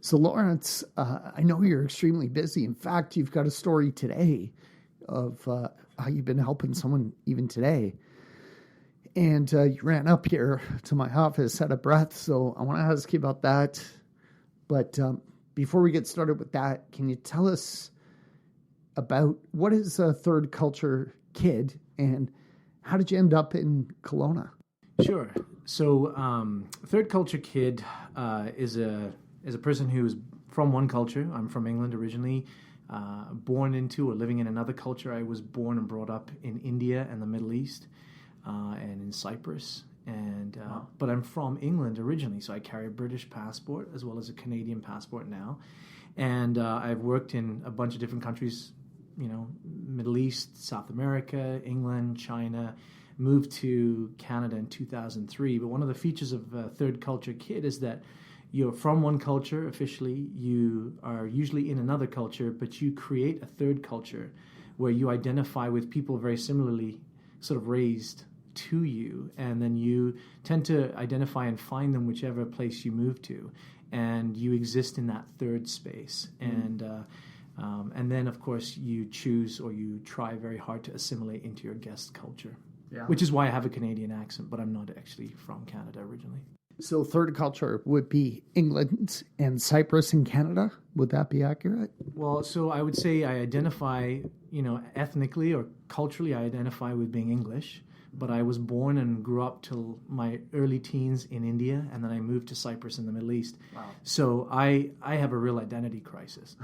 So, Laurence, I know you're extremely busy. In fact, you've got a story today of how you've been helping someone even today. And you ran up here to my office out of breath, so I want to ask you about that. But before we get started with that, can you tell us about what is a third culture kid and how did you end up in Kelowna? Sure. So, third culture kid is a person who is from one culture. I'm from England originally, born into or living in another culture. I was born and brought up in India and the Middle East, and in Cyprus. But I'm from England originally, so I carry a British passport as well as a Canadian passport now. And I've worked in a bunch of different countries, Middle East, South America, England, China. Moved to Canada in 2003. But one of the features of a third culture kid is that you're from one culture officially, you are usually in another culture, but you create a third culture where you identify with people very similarly sort of raised to you, and then you tend to identify and find them whichever place you move to, and you exist in that third space. And then, of course, you choose or you try very hard to assimilate into your guest culture, which is why I have a Canadian accent, but I'm not actually from Canada originally. So third culture would be England and Cyprus in Canada. Would that be accurate? Well, so I would say I identify, ethnically or culturally, I identify with being English. But I was born and grew up till my early teens in India, and then I moved to Cyprus in the Middle East. Wow. So I have a real identity crisis.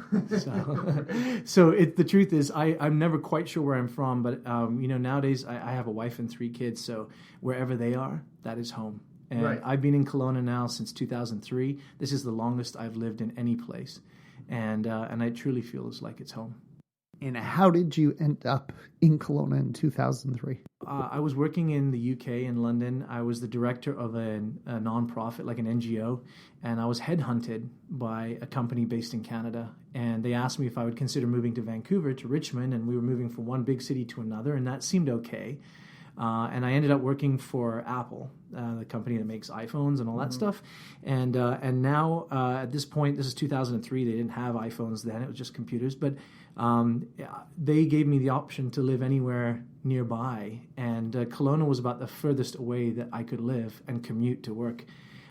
So the truth is I'm never quite sure where I'm from, but nowadays I have a wife and 3 kids, so wherever they are, that is home. And right. I've been in Kelowna now since 2003. This is the longest I've lived in any place, and I truly feel it's like it's home. And how did you end up in Kelowna in 2003? I was working in the UK in London. I was the director of a non-profit, like an NGO, and I was headhunted by a company based in Canada. And they asked me if I would consider moving to Vancouver, to Richmond, and we were moving from one big city to another, and that seemed okay. And I ended up working for Apple, the company that makes iPhones and all that stuff. And now, at this point, this is 2003, they didn't have iPhones then, it was just computers. But they gave me the option to live anywhere nearby. And Kelowna was about the furthest away that I could live and commute to work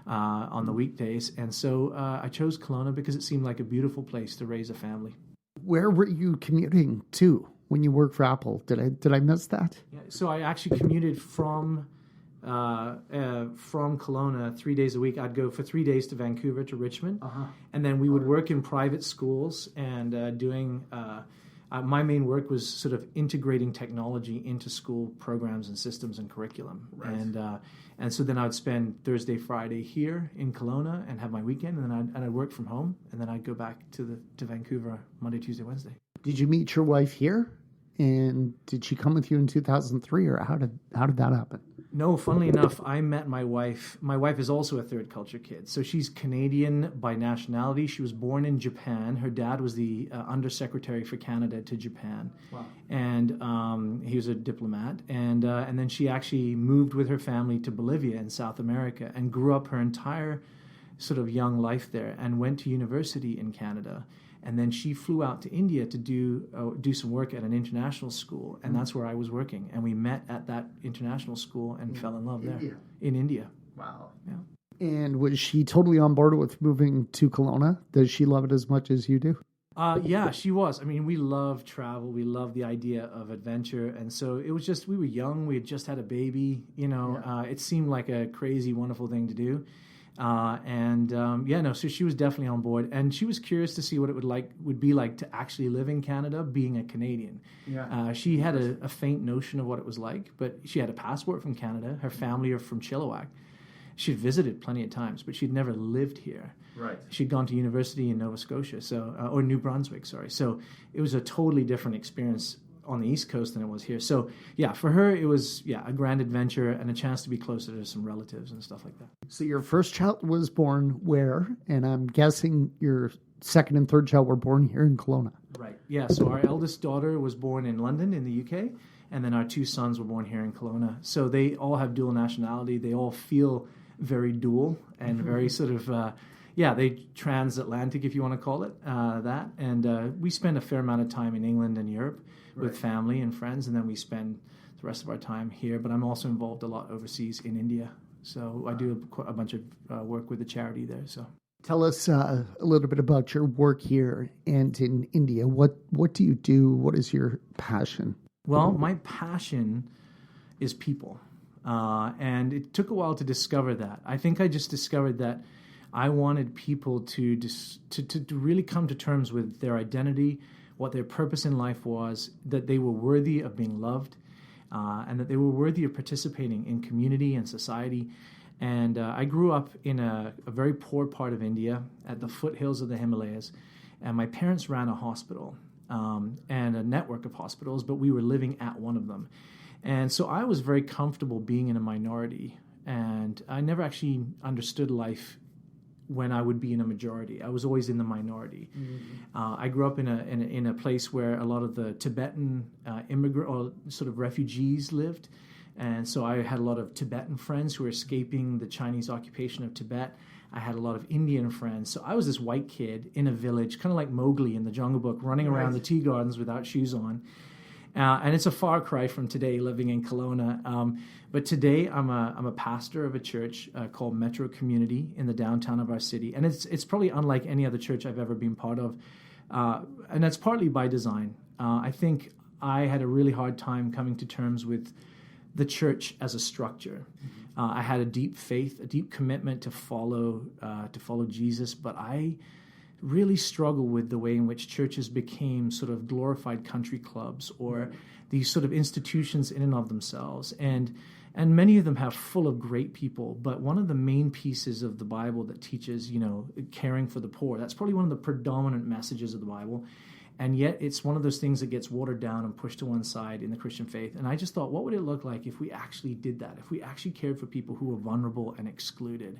on the weekdays. And so I chose Kelowna because it seemed like a beautiful place to raise a family. Where were you commuting to when you worked for Apple? Did I miss that? Yeah, so I actually commuted from Kelowna 3 days a week. I'd go for 3 days to Vancouver to Richmond, and then we would work in private schools and doing. My main work was sort of integrating technology into school programs and systems and curriculum, right. And so then I would spend Thursday, Friday here in Kelowna and have my weekend, and then I'd work from home, and then I'd go back to Vancouver Monday, Tuesday, Wednesday. Did you meet your wife here? And did she come with you in 2003, or how did that happen? No, funnily enough, I met my wife. My wife is also a third culture kid. So she's Canadian by nationality. She was born in Japan. Her dad was the undersecretary for Canada to Japan. Wow. And he was a diplomat. And then she actually moved with her family to Bolivia in South America and grew up her entire sort of young life there and went to university in Canada. And then she flew out to India to do some work at an international school, and that's where I was working. And we met at that international school and fell in love there in India. Wow. Yeah. And was she totally on board with moving to Kelowna? Does she love it as much as you do? Yeah, she was. I mean, we love travel. We love the idea of adventure. And so it was just, we were young. We had just had a baby. It seemed like a crazy, wonderful thing to do. So she was definitely on board, and she was curious to see what it would be like to actually live in Canada, being a Canadian. Yeah. She had a faint notion of what it was like, but she had a passport from Canada. Her family are from Chilliwack. She'd visited plenty of times, but she'd never lived here. Right. She'd gone to university in Nova Scotia, or New Brunswick, sorry. So it was a totally different experience on the East Coast than it was here. So yeah, for her it was a grand adventure and a chance to be closer to some relatives and stuff like that. So your first child was born where? And I'm guessing your second and third child were born here in Kelowna. Right. Yeah. So our eldest daughter was born in London in the UK, and then our 2 sons were born here in Kelowna. So they all have dual nationality. They all feel very dual and very sort of Yeah, they transatlantic, if you want to call it that. And we spend a fair amount of time in England and Europe with family and friends, and then we spend the rest of our time here. But I'm also involved a lot overseas in India. So I do a bunch of work with the charity there. So tell us a little bit about your work here and in India. What do you do? What is your passion? Well, my passion is people. And it took a while to discover that. I think I just discovered that I wanted people to really come to terms with their identity, what their purpose in life was, that they were worthy of being loved, and that they were worthy of participating in community and society. And I grew up in a very poor part of India at the foothills of the Himalayas, and my parents ran a hospital and a network of hospitals, but we were living at one of them. And so I was very comfortable being in a minority, and I never actually understood life when I would be in a majority. I was always in the minority. I grew up in a place where a lot of the Tibetan immigrant or sort of refugees lived, and so I had a lot of Tibetan friends who were escaping the Chinese occupation of Tibet. I had a lot of Indian friends. So I was this white kid in a village, kind of like Mowgli in the Jungle Book, running around the tea gardens without shoes on. And it's a far cry from today, living in Kelowna. But today, I'm a pastor of a church called Metro Community in the downtown of our city, and it's probably unlike any other church I've ever been part of, and that's partly by design. I think I had a really hard time coming to terms with the church as a structure. I had a deep faith, a deep commitment to follow Jesus, but I really struggle with the way in which churches became sort of glorified country clubs or these sort of institutions in and of themselves. And many of them have full of great people, but one of the main pieces of the Bible that teaches, caring for the poor, that's probably one of the predominant messages of the Bible. And yet it's one of those things that gets watered down and pushed to one side in the Christian faith. And I just thought, what would it look like if we actually did that, if we actually cared for people who were vulnerable and excluded?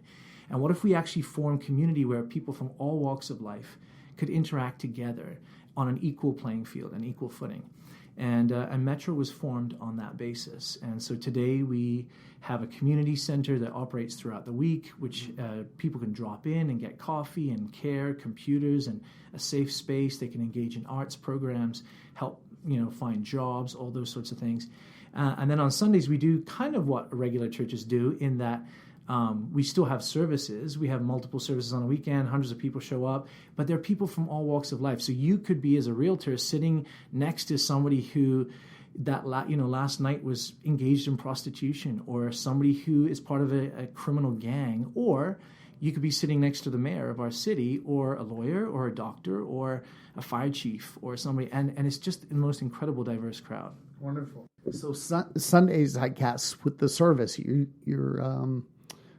And what if we actually formed community where people from all walks of life could interact together on an equal playing field, an equal footing? And Metro was formed on that basis. And so today we have a community center that operates throughout the week, which people can drop in and get coffee and care, computers, and a safe space. They can engage in arts programs, help find jobs, all those sorts of things. And then on Sundays we do kind of what regular churches do in that we still have services. We have multiple services on a weekend. Hundreds of people show up, but there are people from all walks of life. So you could be, as a realtor, sitting next to somebody who last night was engaged in prostitution, or somebody who is part of a criminal gang, or you could be sitting next to the mayor of our city, or a lawyer, or a doctor, or a fire chief, or somebody, and it's just the most incredible diverse crowd. Wonderful. So Sundays, I guess, with the service, you're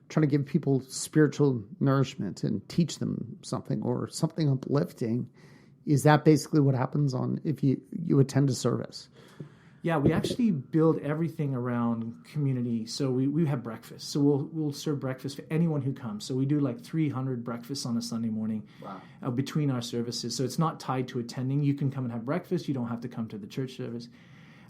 trying to give people spiritual nourishment and teach them something or something uplifting. Is that basically what happens if you attend a service? Yeah, we actually build everything around community. So we have breakfast. So we'll serve breakfast for anyone who comes. So we do like 300 breakfasts on a Sunday morning. Wow. Between our services. So it's not tied to attending. You can come and have breakfast. You don't have to come to the church service.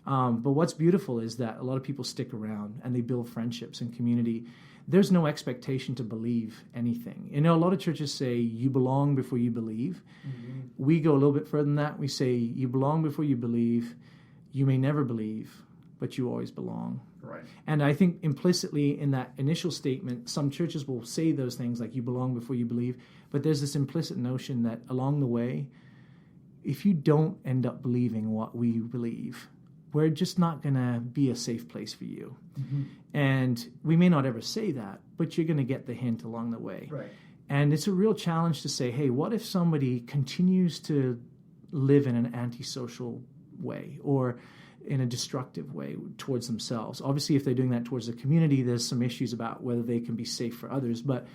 But what's beautiful is that a lot of people stick around and they build friendships and community. There's no expectation to believe anything. A lot of churches say you belong before you believe. Mm-hmm. We go a little bit further than that. We say you belong before you believe. You may never believe, but you always belong. Right. And I think implicitly in that initial statement, some churches will say those things like you belong before you believe, but there's this implicit notion that along the way, if you don't end up believing what we believe, we're just not going to be a safe place for you. Mm-hmm. And we may not ever say that, but you're going to get the hint along the way. Right. And it's a real challenge to say, hey, what if somebody continues to live in an antisocial way or in a destructive way towards themselves? Obviously, if they're doing that towards the community, there's some issues about whether they can be safe for others. But,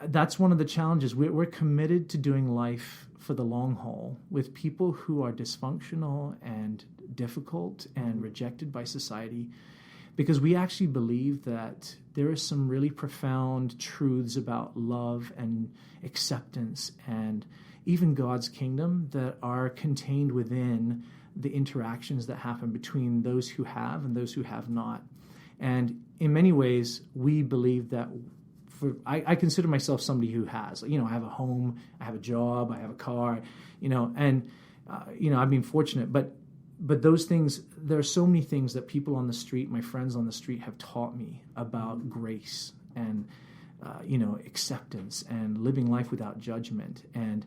that's one of the challenges. We're committed to doing life for the long haul with people who are dysfunctional and difficult and rejected by society, because we actually believe that there are some really profound truths about love and acceptance and even God's kingdom that are contained within the interactions that happen between those who have and those who have not. And in many ways, we believe that I consider myself somebody who has, I have a home, I have a job, I have a car, and I've been fortunate, but those things, there are so many things that people on the street, my friends on the street, have taught me about grace and acceptance and living life without judgment. And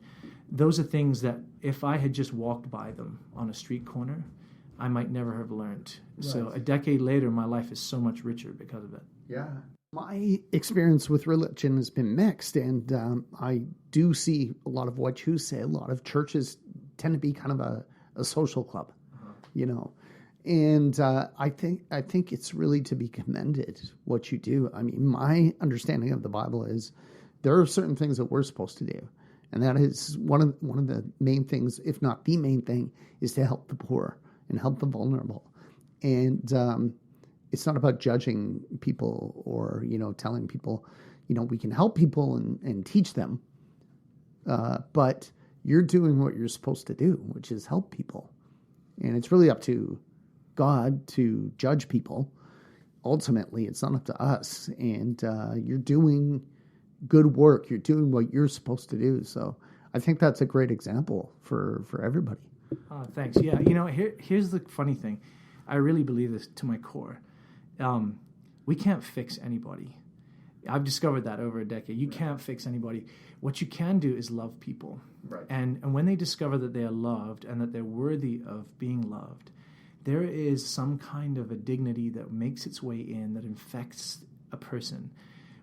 those are things that if I had just walked by them on a street corner, I might never have learned. Right. So a decade later, my life is so much richer because of it. Yeah. My experience with religion has been mixed, and I do see a lot of what you say. A lot of churches tend to be kind of a social club, and I think it's really to be commended what you do. I mean, my understanding of the Bible is there are certain things that we're supposed to do, and that is one of the main things, if not the main thing, is to help the poor and help the vulnerable. And it's not about judging people or telling people we can help people and teach them, but you're doing what you're supposed to do, which is help people. And it's really up to God to judge people. Ultimately, it's not up to us. And you're doing good work. You're doing what you're supposed to do. So I think that's a great example for everybody. Thanks. Yeah. Here's the funny thing. I really believe this to my core. We can't fix anybody. I've discovered that over a decade. You can't fix anybody. What you can do is love people. Right. And when they discover that they are loved and that they're worthy of being loved, there is some kind of a dignity that makes its way in that infects a person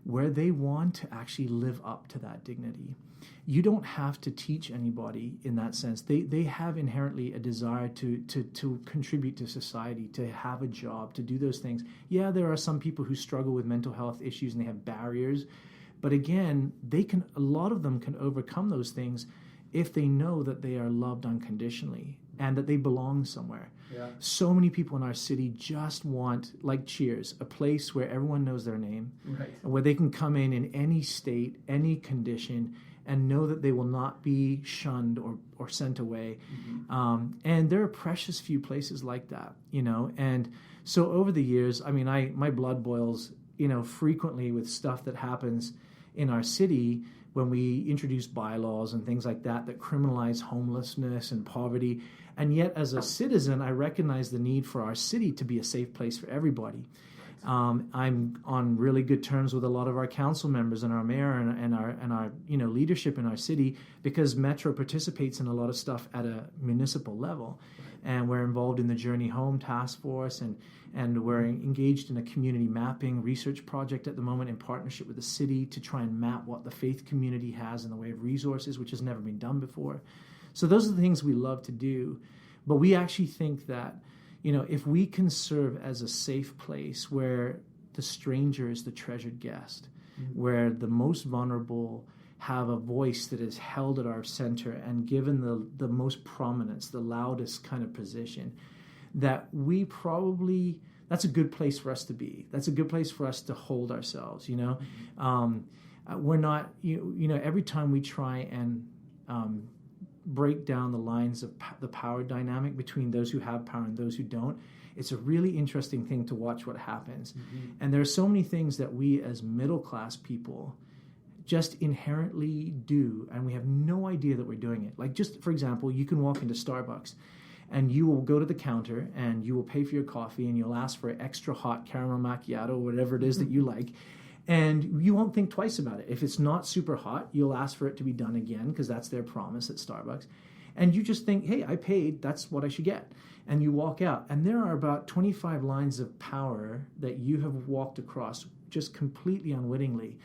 where they want to actually live up to that dignity. You don't have to teach anybody in that sense. They have inherently a desire to contribute to society, to have a job, to do those things. Yeah, there are some people who struggle with mental health issues and they have barriers. But again, a lot of them can overcome those things if they know that they are loved unconditionally and that they belong somewhere. Yeah. So many people in our city just want, like Cheers, a place where everyone knows their name, right, where they can come in any state, any condition, and know that they will not be shunned or sent away. Mm-hmm. And there are precious few places like that, And so over the years, my blood boils, frequently with stuff that happens in our city when we introduce bylaws and things like that criminalize homelessness and poverty. And yet, as a citizen, I recognize the need for our city to be a safe place for everybody. I'm on really good terms with a lot of our council members and our mayor and our leadership in our city because Metro participates in a lot of stuff at a municipal level, and we're involved in the Journey Home Task Force and we're engaged in a community mapping research project at the moment in partnership with the city to try and map what the faith community has in the way of resources, which has never been done before. So those are the things we love to do, but we actually think that if we can serve as a safe place where the stranger is the treasured guest, mm-hmm, where the most vulnerable have a voice that is held at our center and given the most prominence, the loudest kind of position, that that's a good place for us to be. That's a good place for us to hold ourselves, Mm-hmm. We're not, every time we try and break down the lines of the power dynamic between those who have power and those who don't, it's a really interesting thing to watch what happens. Mm-hmm. And there are so many things that we as middle-class people just inherently do, and we have no idea that we're doing it. Like, just for example, you can walk into Starbucks and you will go to the counter and you will pay for your coffee and you'll ask for an extra hot caramel macchiato or whatever it is that you like. And you won't think twice about it. If it's not super hot, you'll ask for it to be done again because that's their promise at Starbucks. And you just think, hey, I paid, that's what I should get. And you walk out. And there are about 25 lines of power that you have walked across just completely unwittingly.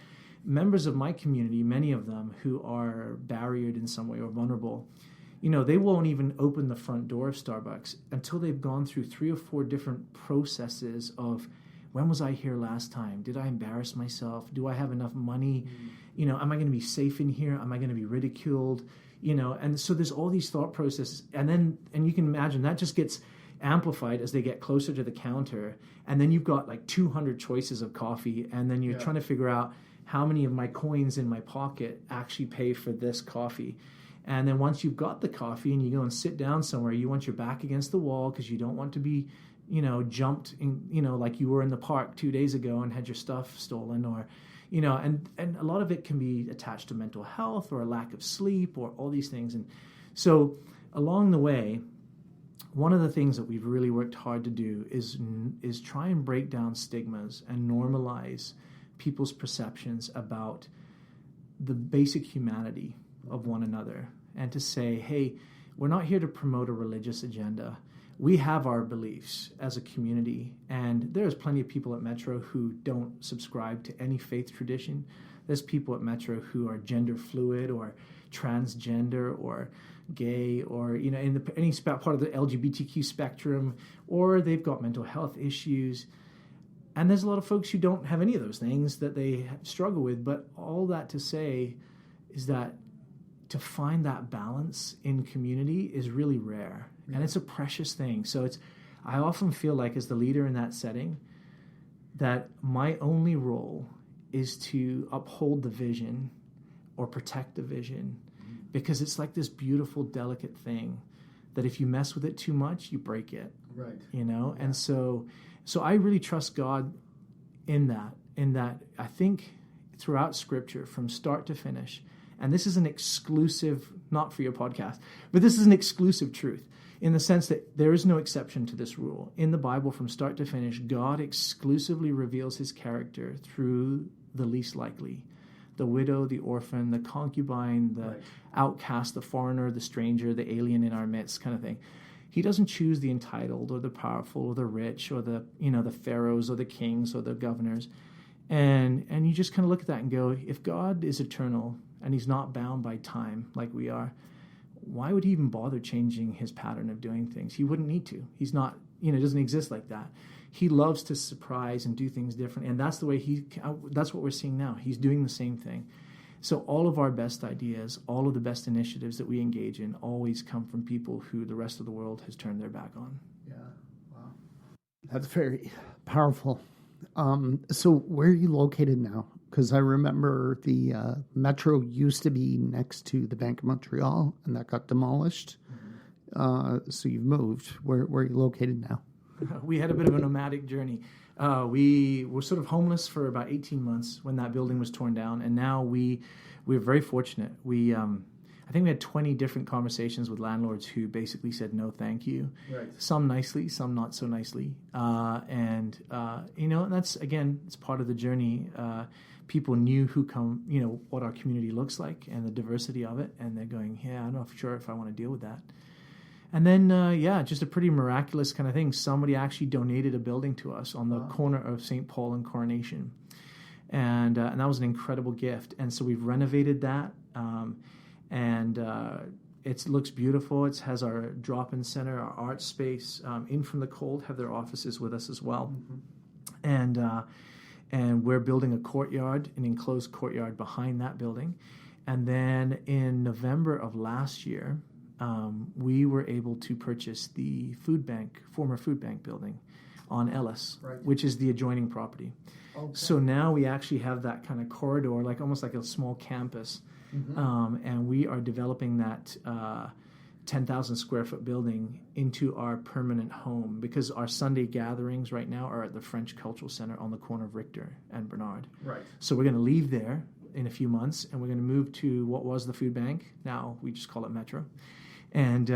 Members of my community, many of them who are barriered in some way or vulnerable, they won't even open the front door of Starbucks until they've gone through 3 or 4 different processes of, when was I here last time? Did I embarrass myself? Do I have enough money? Mm-hmm. Am I going to be safe in here? Am I going to be ridiculed? And so there's all these thought processes. And you can imagine that just gets amplified as they get closer to the counter. And then you've got like 200 choices of coffee. And then you're trying to figure out how many of my coins in my pocket actually pay for this coffee. And then once you've got the coffee and you go and sit down somewhere, you want your back against the wall because you don't want to be jumped in, like you were in the park 2 days ago and had your stuff stolen, or, and a lot of it can be attached to mental health or a lack of sleep or all these things. And so along the way, one of the things that we've really worked hard to do is try and break down stigmas and normalize people's perceptions about the basic humanity of one another, and to say, hey, we're not here to promote a religious agenda. We have our beliefs as a community, and there's plenty of people at Metro who don't subscribe to any faith tradition. There's people at Metro who are gender fluid or transgender or gay or, in any part of the LGBTQ spectrum, or they've got mental health issues. And there's a lot of folks who don't have any of those things that they struggle with. But all that to say is that to find that balance in community is really rare. Yeah. And it's a precious thing. So I often feel like, as the leader in that setting, that my only role is to uphold the vision or protect the vision, because it's like this beautiful, delicate thing that if you mess with it too much, you break it. Right. Yeah. And so I really trust God in that I think throughout Scripture, from start to finish, and this is an exclusive, not for your podcast, but this is an exclusive truth in the sense that there is no exception to this rule. In the Bible, from start to finish, God exclusively reveals his character through the least likely, the widow, the orphan, the concubine, the outcast, the foreigner, the stranger, the alien in our midst, kind of thing. He doesn't choose the entitled or the powerful or the rich or the pharaohs or the kings or the governors. And you just kind of look at that and go, if God is eternal and he's not bound by time like we are, why would he even bother changing his pattern of doing things? He wouldn't need to. He's not, it doesn't exist like that. He loves to surprise and do things different. And that's the way that's what we're seeing now. He's doing the same thing. So all of our best ideas, all of the best initiatives that we engage in always come from people who the rest of the world has turned their back on. Yeah, wow. That's very powerful. So where are you located now? Because I remember the Metro used to be next to the Bank of Montreal, and that got demolished. Mm-hmm. So you've moved. Where are you located now? We had a bit of a nomadic journey. We were sort of homeless for about 18 months when that building was torn down, and now we're very fortunate. I think we had 20 different conversations with landlords who basically said no, thank you. Right. Some nicely, some not so nicely, and that's, again, it's part of the journey. People knew what our community looks like and the diversity of it, and they're going, yeah, I'm not sure if I want to deal with that. And then, just a pretty miraculous kind of thing. Somebody actually donated a building to us on the corner of St. Paul and Coronation. And that was an incredible gift. And so we've renovated that. It looks beautiful. It has our drop-in center, our art space. In From the Cold have their offices with us as well. Mm-hmm. And we're building a courtyard, an enclosed courtyard behind that building. And then in November of last year, we were able to purchase the former food bank building on Ellis, which is the adjoining property. Okay. So now we actually have that kind of corridor, almost like a small campus. Mm-hmm. And we are developing that 10,000 square foot building into our permanent home, because our Sunday gatherings right now are at the French Cultural Center on the corner of Richter and Bernard. Right. So we're going to leave there in a few months, and we're going to move to what was the food bank. Now we just call it Metro. And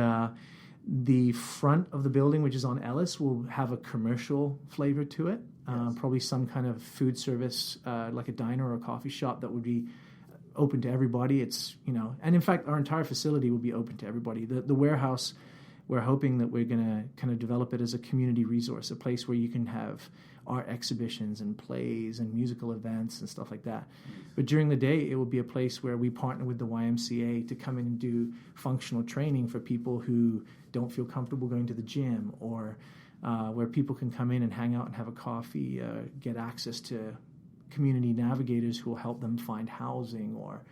the front of the building, which is on Ellis, will have a commercial flavor to it. Yes. Probably some kind of food service, like a diner or a coffee shop that would be open to everybody. And in fact, our entire facility will be open to everybody. The warehouse, we're hoping that we're going to kind of develop it as a community resource, a place where you can have art exhibitions and plays and musical events and stuff like that. Nice. But during the day, it will be a place where we partner with the YMCA to come in and do functional training for people who don't feel comfortable going to the gym, or where people can come in and hang out and have a coffee, get access to community navigators who will help them find housing, or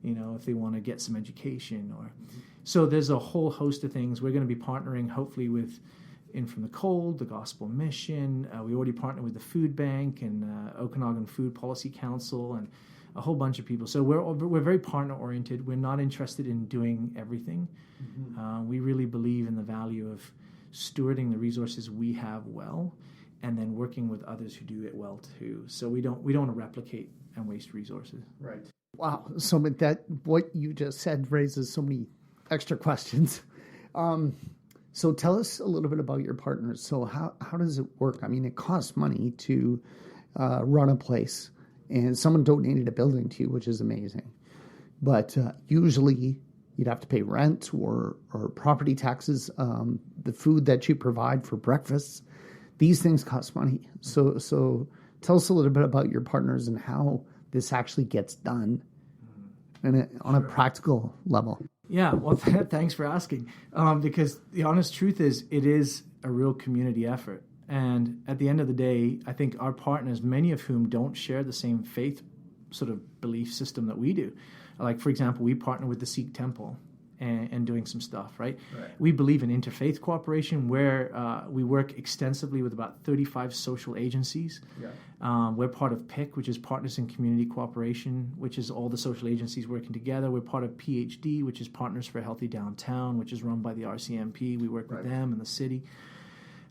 if they want to get some education. So there's a whole host of things. We're going to be partnering hopefully with In From the Cold, the Gospel Mission. We already partnered with the Food Bank and Okanagan Food Policy Council and a whole bunch of people. So we're very partner oriented. We're not interested in doing everything. Mm-hmm. We really believe in the value of stewarding the resources we have well, and then working with others who do it well too. So we don't want to replicate and waste resources. Right. Wow. So that what you just said raises so many extra questions. So tell us a little bit about your partners. So how does it work? I mean, it costs money to run a place, and someone donated a building to you, which is amazing. But usually you'd have to pay rent or property taxes, the food that you provide for breakfasts. These things cost money. So tell us a little bit about your partners and how this actually gets done on a practical level. Yeah, well, thanks for asking. Because the honest truth is, it is a real community effort. And at the end of the day, I think our partners, many of whom don't share the same faith sort of belief system that we do. Like, for example, we partner with the Sikh temple and doing some stuff, right? We believe in interfaith cooperation, where we work extensively with about 35 social agencies. We're part of PIC, which is Partners in Community Cooperation, which is all the social agencies working together. We're part of PhD, which is Partners for a Healthy Downtown, which is run by the RCMP. We work with them in the city.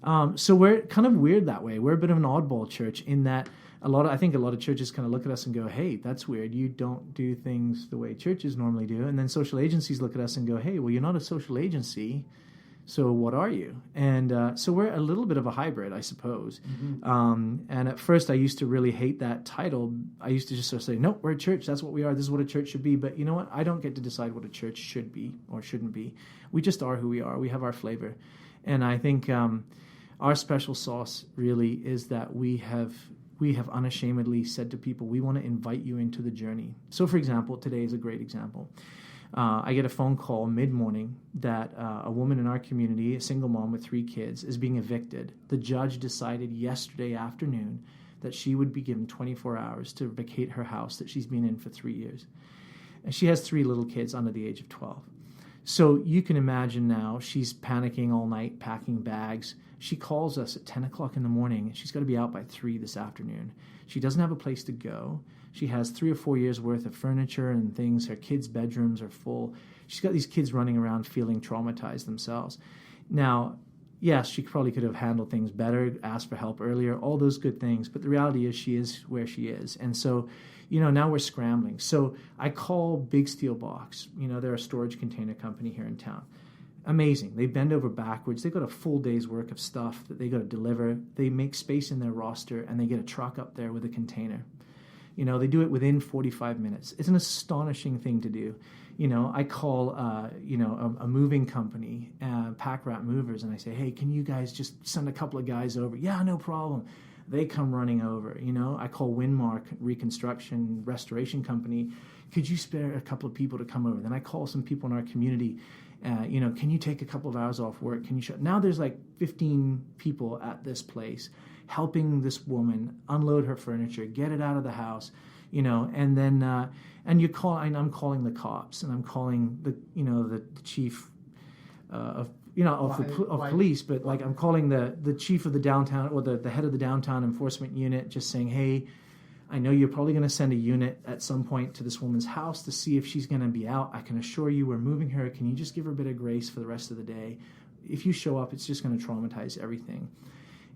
So we're kind of weird that way. We're a bit of an oddball church in that I think a lot of churches kind of look at us and go, hey, that's weird. You don't do things the way churches normally do. And then social agencies look at us and go, hey, well, you're not a social agency, so what are you? And so we're a little bit of a hybrid, I suppose. And at first I used to really hate that title. I used to just sort of say, nope, we're a church. That's what we are. This is what a church should be. But you know what? I don't get to decide what a church should be or shouldn't be. We just are who we are. We have our flavor. And I think our special sauce really is that we have unashamedly said to people, we want to invite you into the journey. So, for example, today is a great example. I get a phone call mid-morning that a woman in our community, a single mom with 3 kids, is being evicted. The judge decided yesterday afternoon that she would be given 24 hours to vacate her house that she's been in for 3 years. And she has 3 little kids under the age of 12. So you can imagine now she's panicking all night, packing bags. She calls us at 10 o'clock in the morning. She's got to be out by 3 this afternoon. She doesn't have a place to go. She has 3 or 4 years worth of furniture and things. Her kids' bedrooms are full. She's got these kids running around feeling traumatized themselves. Now, yes, she probably could have handled things better, asked for help earlier, all those good things. But the reality is she is where she is. And so, now we're scrambling. So I call Big Steel Box. They're a storage container company here in town. Amazing. They bend over backwards. They've got a full day's work of stuff that they got to deliver. They make space in their roster, and they get a truck up there with a container. They do it within 45 minutes. It's an astonishing thing to do. I call, a moving company, Pack Rat Movers, and I say, hey, can you guys just send a couple of guys over? Yeah, no problem. They come running over. I call Windmark Reconstruction Restoration Company. Could you spare a couple of people to come over? Then I call some people in our community. Can you take a couple of hours off work? Can you show? Now there's like 15 people at this place helping this woman unload her furniture, get it out of the house, and then and you call. And I'm calling the cops, and I'm calling the chief of police, but like I'm calling the chief of the downtown or the head of the downtown enforcement unit, just saying, hey, I know you're probably going to send a unit at some point to this woman's house to see if she's going to be out. I can assure you we're moving her. Can you just give her a bit of grace for the rest of the day? If you show up, it's just going to traumatize everything.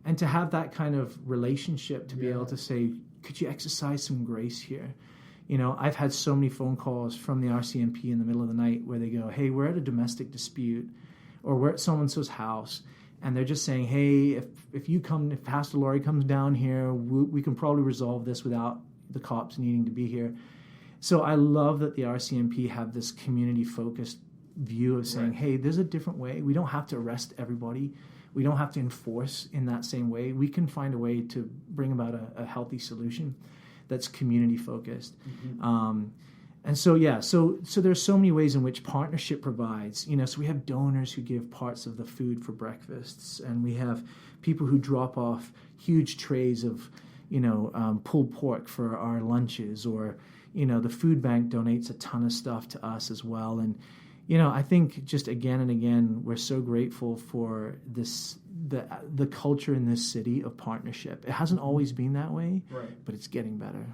And to have that kind of relationship, to be able to say, could you exercise some grace here? I've had so many phone calls from the RCMP in the middle of the night where they go, hey, we're at a domestic dispute, or we're at so-and-so's house, and they're just saying, hey, if Pastor Laurie comes down here, we can probably resolve this without the cops needing to be here. So I love that the RCMP have this community-focused view of saying, hey, there's a different way. We don't have to arrest everybody. We don't have to enforce in that same way. We can find a way to bring about a healthy solution that's community-focused. And so, so there's so many ways in which partnership provides, so we have donors who give parts of the food for breakfasts, and we have people who drop off huge trays of, pulled pork for our lunches, or, the food bank donates a ton of stuff to us as well. And, I think just again and again, we're so grateful for the culture in this city of partnership. It hasn't always been that way, but it's getting better.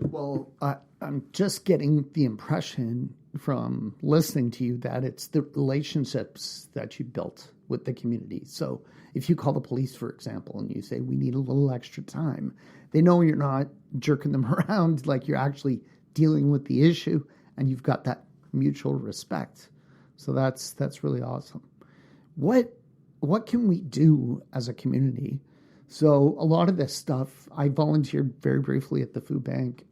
Well, I'm just getting the impression from listening to you that it's the relationships that you built with the community. So if you call the police, for example, and you say, we need a little extra time, they know you're not jerking them around, like you're actually dealing with the issue, and you've got that mutual respect. So that's really awesome. What can we do as a community? So a lot of this stuff, I volunteered very briefly at the food bank.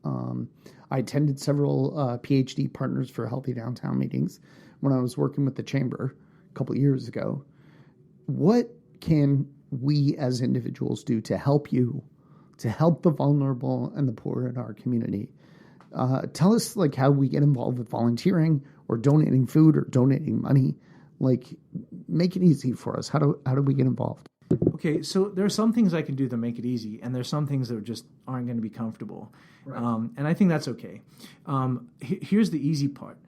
I attended several PhD Partners for Healthy Downtown meetings when I was working with the chamber a couple of years ago. What can we as individuals do to help you, to help the vulnerable and the poor in our community? Tell us like how we get involved with volunteering or donating food or donating money. Like, make it easy for us. How do we get involved? Okay, so there are some things I can do that make it easy, and there's some things that just aren't going to be comfortable. Right. And I think that's okay. Here's the easy part.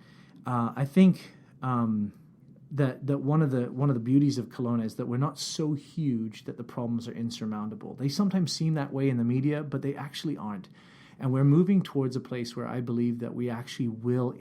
I think that one of the beauties of Kelowna is that we're not so huge that the problems are insurmountable. They sometimes seem that way in the media, but they actually aren't. And we're moving towards a place where I believe that we actually will,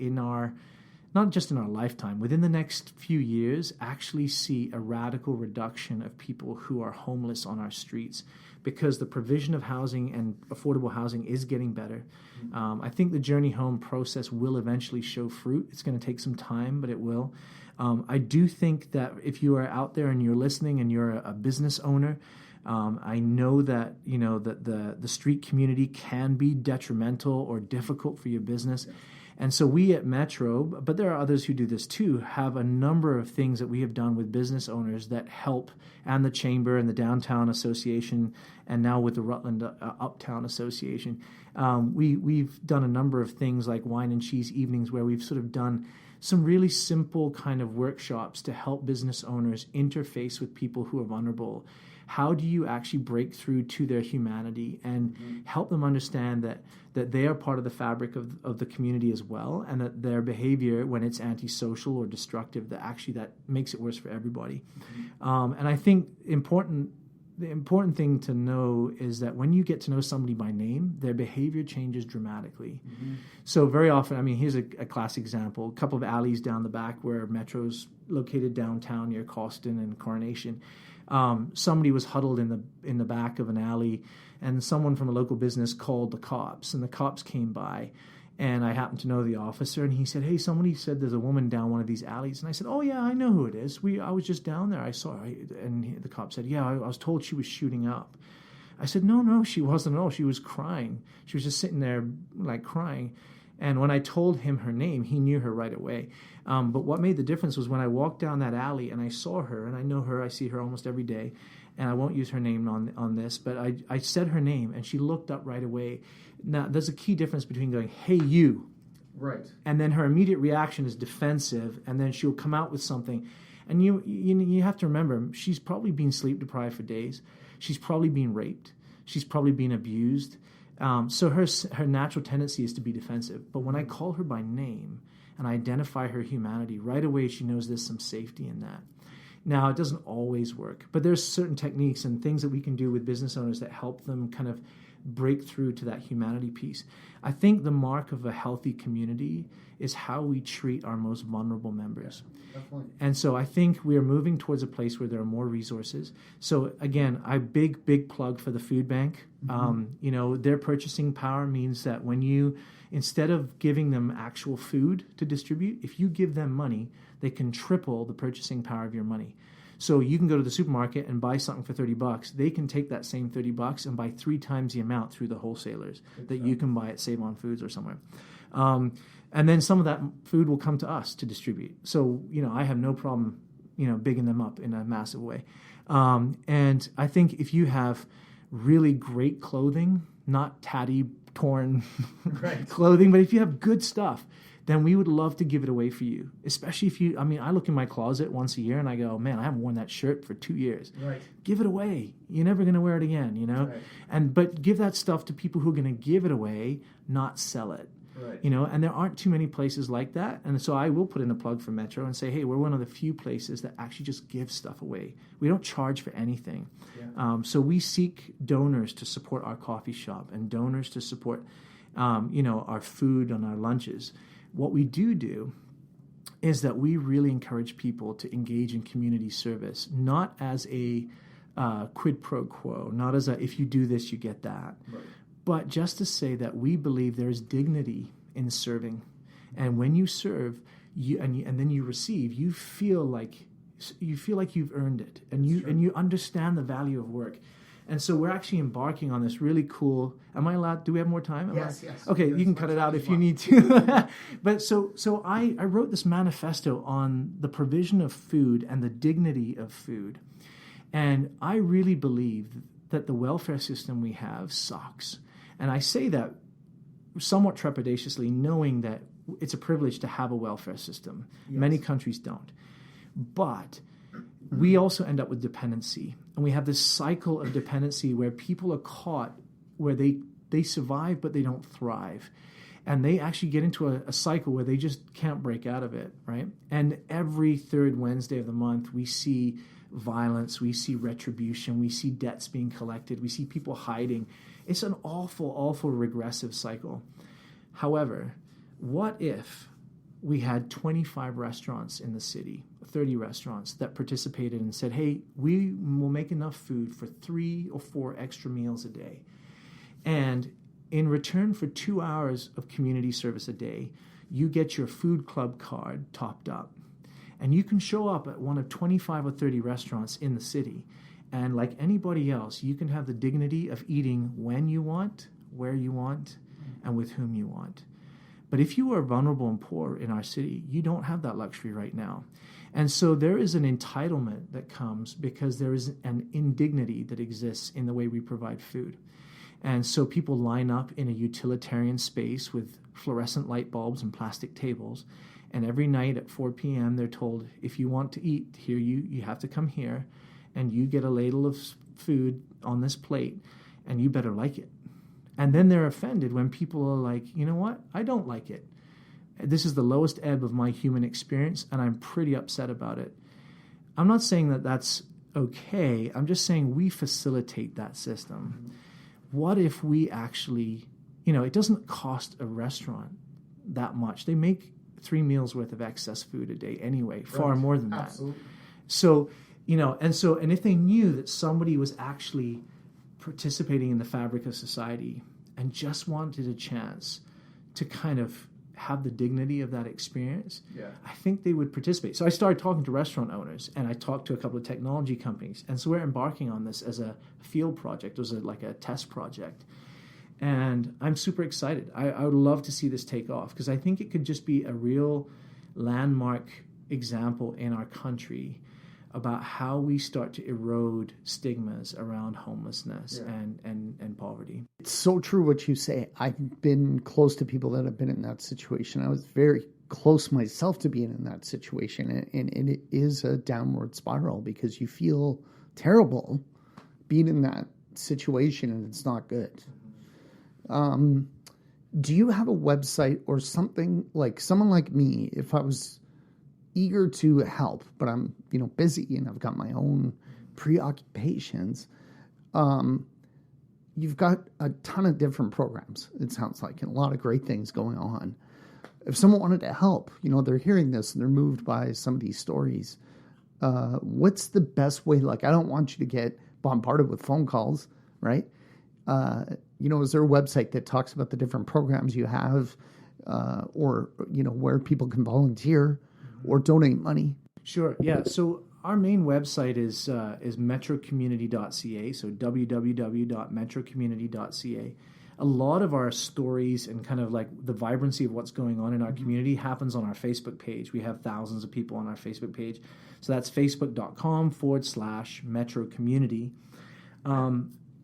not just in our lifetime, within the next few years, actually see a radical reduction of people who are homeless on our streets, because the provision of housing and affordable housing is getting better. I think the Journey Home process will eventually show fruit. It's going to take some time, but it will. I do think that if you are out there and you're listening and you're a business owner, I know that that the street community can be detrimental or difficult for your business. Yeah. And so we at Metro, but there are others who do this too, have a number of things that we have done with business owners that help, and the Chamber and the Downtown Association, and now with the Rutland Uptown Association. We've done a number of things like wine and cheese evenings, where we've sort of done some really simple kind of workshops to help business owners interface with people who are vulnerable. How do you actually break through to their humanity and help them understand that they are part of the fabric of the community as well, and that their behavior, when it's antisocial or destructive, that makes it worse for everybody. And I think the important thing to know is that when you get to know somebody by name, their behavior changes dramatically. So very often, here's a classic example, a couple of alleys down the back where Metro's located downtown near Cawston and Coronation. Somebody was huddled in the back of an alley, and someone from a local business called the cops, and the cops came by, and I happened to know the officer, and he said, "Hey, somebody said there's a woman down one of these alleys." And I said, "Oh yeah, I know who it is. I was just down there. I saw her." And the cop said, "Yeah, I was told she was shooting up." I said, No, she wasn't at all. She was crying. She was just sitting there like crying. And when I told him her name, he knew her right away. But what made the difference was when I walked down that alley and I saw her, and I know her, I see her almost every day, and I won't use her name on this, but I said her name, and she looked up right away. Now, there's a key difference between going, "Hey, you," right, and then her immediate reaction is defensive, and then she'll come out with something. And you have to remember, she's probably been sleep deprived for days. She's probably been raped. She's probably been abused. So her natural tendency is to be defensive. But when I call her by name and I identify her humanity, right away she knows there's some safety in that. Now, it doesn't always work, but there's certain techniques and things that we can do with business owners that help them kind of break through to that humanity piece. I think the mark of a healthy community is how we treat our most vulnerable members. Yeah, definitely. And so I think we are moving towards a place where there are more resources. So again, a big plug for the food bank. Their purchasing power means that when you, instead of giving them actual food to distribute, if you give them money, they can triple the purchasing power of your money. So you can go to the supermarket and buy something for $30. They can take that same $30 and buy 3 times the amount through the wholesalers that you can buy at Save On Foods or somewhere. And then some of that food will come to us to distribute. So, I have no problem, bigging them up in a massive way. And I think if you have really great clothing, not tatty, torn clothing, but if you have good stuff, then we would love to give it away for you. Especially if you, I look in my closet once a year and I go, man, I haven't worn that shirt for 2 years. Right. Give it away. You're never going to wear it again, Right. But give that stuff to people who are going to give it away, not sell it. Right. And there aren't too many places like that. And so I will put in a plug for Metro and say, hey, we're one of the few places that actually just give stuff away. We don't charge for anything. Yeah. So we seek donors to support our coffee shop and donors to support, our food and our lunches. What we do is that we really encourage people to engage in community service, not as a quid pro quo, not as a if you do this, you get that, right. But just to say that we believe there's dignity in serving. And when you serve, and then you receive, you feel like you've earned it, and you understand the value of work. And so we're actually embarking on this really cool. Am I allowed? Do we have more time? Yes. Okay, you can cut it out if you need to. But so I wrote this manifesto on the provision of food and the dignity of food. And I really believe that the welfare system we have sucks. And I say that somewhat trepidatiously, knowing that it's a privilege to have a welfare system. Yes. Many countries don't. But we also end up with dependency. And we have this cycle of dependency where people are caught, where they survive, but they don't thrive. And they actually get into a cycle where they just can't break out of it, right? And every third Wednesday of the month, we see violence, we see retribution, we see debts being collected, we see people hiding. It's an awful, awful regressive cycle. However, what if we had 25 restaurants in the city, 30 restaurants that participated and said, hey, we will make enough food for 3 or 4 extra meals a day. And in return for 2 hours of community service a day, you get your food club card topped up. And you can show up at one of 25 or 30 restaurants in the city. And like anybody else, you can have the dignity of eating when you want, where you want, and with whom you want. But if you are vulnerable and poor in our city, you don't have that luxury right now. And so there is an entitlement that comes because there is an indignity that exists in the way we provide food. And so people line up in a utilitarian space with fluorescent light bulbs and plastic tables. And every night at 4 p.m., they're told, if you want to eat here, you have to come here, and you get a ladle of food on this plate, and you better like it. And then they're offended when people are like, you know what? I don't like it. This is the lowest ebb of my human experience, and I'm pretty upset about it. I'm not saying that that's okay. I'm just saying we facilitate that system. Mm-hmm. What if we actually, it doesn't cost a restaurant that much. They make 3 meals worth of excess food a day anyway, far more than that. Absolutely. So, and if they knew that somebody was actually participating in the fabric of society and just wanted a chance to kind of have the dignity of that experience, I think they would participate. So I started talking to restaurant owners, and I talked to a couple of technology companies. And so we're embarking on this as a field project. It was like a test project. And I'm super excited. I would love to see this take off because I think it could just be a real landmark example in our country about how we start to erode stigmas around homelessness and poverty. It's so true what you say. I've been close to people that have been in that situation. I was very close myself to being in that situation. And it is a downward spiral because you feel terrible being in that situation and it's not good. Do you have a website or something like someone like me, if I was eager to help, but I'm, busy and I've got my own preoccupations. You've got a ton of different programs, it sounds like, and a lot of great things going on. If someone wanted to help, they're hearing this and they're moved by some of these stories. What's the best way? Like, I don't want you to get bombarded with phone calls, right? Is there a website that talks about the different programs you have, or, where people can volunteer or donate money? Sure. Yeah. So our main website is metrocommunity.ca. So www.metrocommunity.ca. A lot of our stories and kind of like the vibrancy of what's going on in our community happens on our Facebook page. We have thousands of people on our Facebook page. So that's facebook.com/metrocommunity.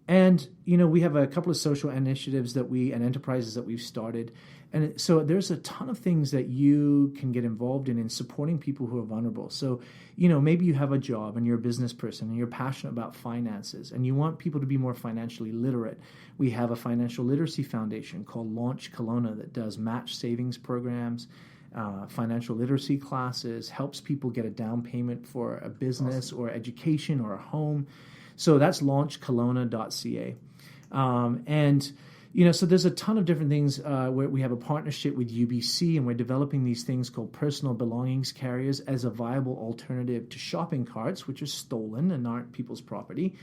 And, we have a couple of social initiatives and enterprises that we've started. And so there's a ton of things that you can get involved in supporting people who are vulnerable. So, maybe you have a job and you're a business person and you're passionate about finances and you want people to be more financially literate. We have a financial literacy foundation called Launch Kelowna that does match savings programs, financial literacy classes, helps people get a down payment for a business or education or a home. So that's launchkelowna.ca. And So there's a ton of different things where we have a partnership with UBC, and we're developing these things called personal belongings carriers as a viable alternative to shopping carts, which are stolen and aren't people's property.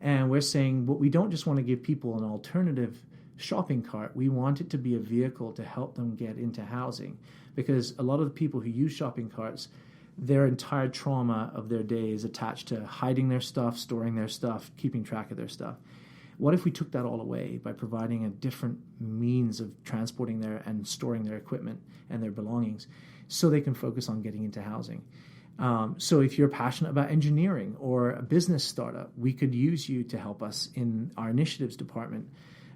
And we're saying, but we don't just want to give people an alternative shopping cart. We want it to be a vehicle to help them get into housing, because a lot of the people who use shopping carts, their entire trauma of their day is attached to hiding their stuff, storing their stuff, keeping track of their stuff. What if we took that all away by providing a different means of transporting their and storing their equipment and their belongings so they can focus on getting into housing? So if you're passionate about engineering or a business startup, we could use you to help us in our initiatives department.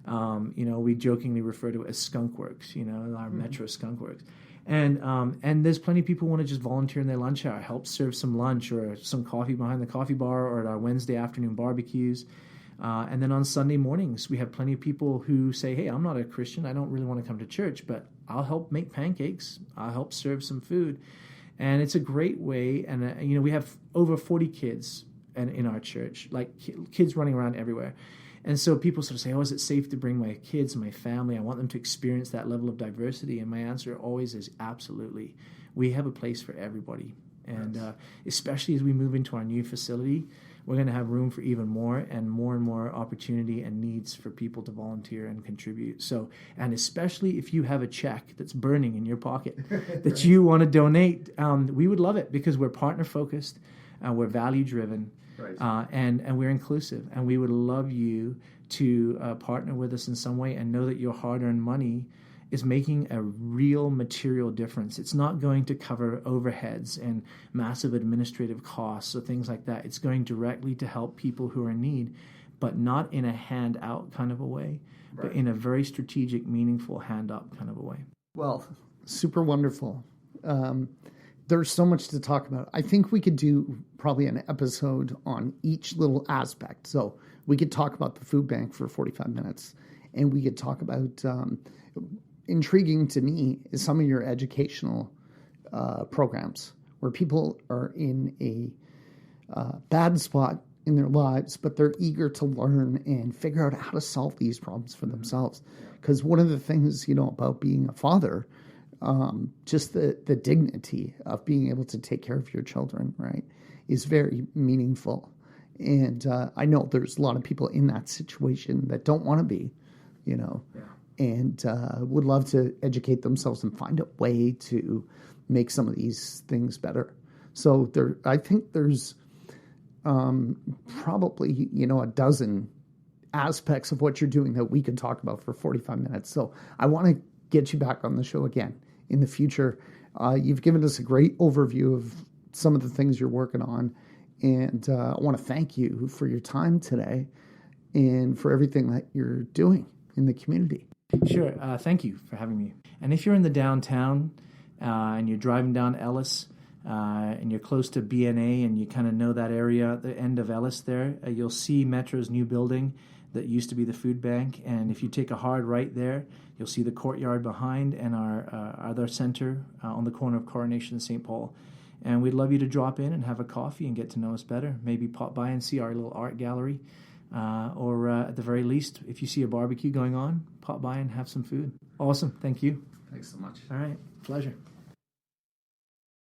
We jokingly refer to it as Skunk Works, our Metro Skunk Works. And there's plenty of people who want to just volunteer in their lunch hour, help serve some lunch or some coffee behind the coffee bar or at our Wednesday afternoon barbecues. And then on Sunday mornings, we have plenty of people who say, hey, I'm not a Christian. I don't really want to come to church, but I'll help make pancakes. I'll help serve some food. And it's a great way. And, we have over 40 kids in our church, like kids running around everywhere. And so people sort of say, is it safe to bring my kids and my family? I want them to experience that level of diversity. And my answer always is absolutely. We have a place for everybody. And especially as we move into our new facility, we're going to have room for even more and more opportunity and needs for people to volunteer and contribute. So, and especially if you have a check that's burning in your pocket that you want to donate, we would love it, because we're partner focused, we're value driven, and we're inclusive. And we would love you to partner with us in some way and know that your hard-earned money is making a real material difference. It's not going to cover overheads and massive administrative costs or things like that. It's going directly to help people who are in need, but not in a hand-out kind of a way, but in a very strategic, meaningful hand-up kind of a way. Well, super wonderful. There's so much to talk about. I think we could do probably an episode on each little aspect. So we could talk about the food bank for 45 minutes, and we could talk about... intriguing to me is some of your educational programs where people are in a bad spot in their lives, but they're eager to learn and figure out how to solve these problems for themselves. Because one of the things, about being a father, just the dignity of being able to take care of your children, right, is very meaningful. And I know there's a lot of people in that situation that don't want to be, and would love to educate themselves and find a way to make some of these things better. So I think there's probably, a dozen aspects of what you're doing that we could talk about for 45 minutes. So I want to get you back on the show again in the future. You've given us a great overview of some of the things you're working on. And I want to thank you for your time today and for everything that you're doing in the community. Sure. Thank you for having me. And if you're in the downtown and you're driving down Ellis and you're close to BNA and you kind of know that area, the end of Ellis there, you'll see Metro's new building that used to be the food bank. And if you take a hard right there, you'll see the courtyard behind and our other center on the corner of Coronation and St. Paul. And we'd love you to drop in and have a coffee and get to know us better. Maybe pop by and see our little art gallery. Or at the very least, if you see a barbecue going on, pop by and have some food. Awesome. Thank you. Thanks so much. All right. Pleasure.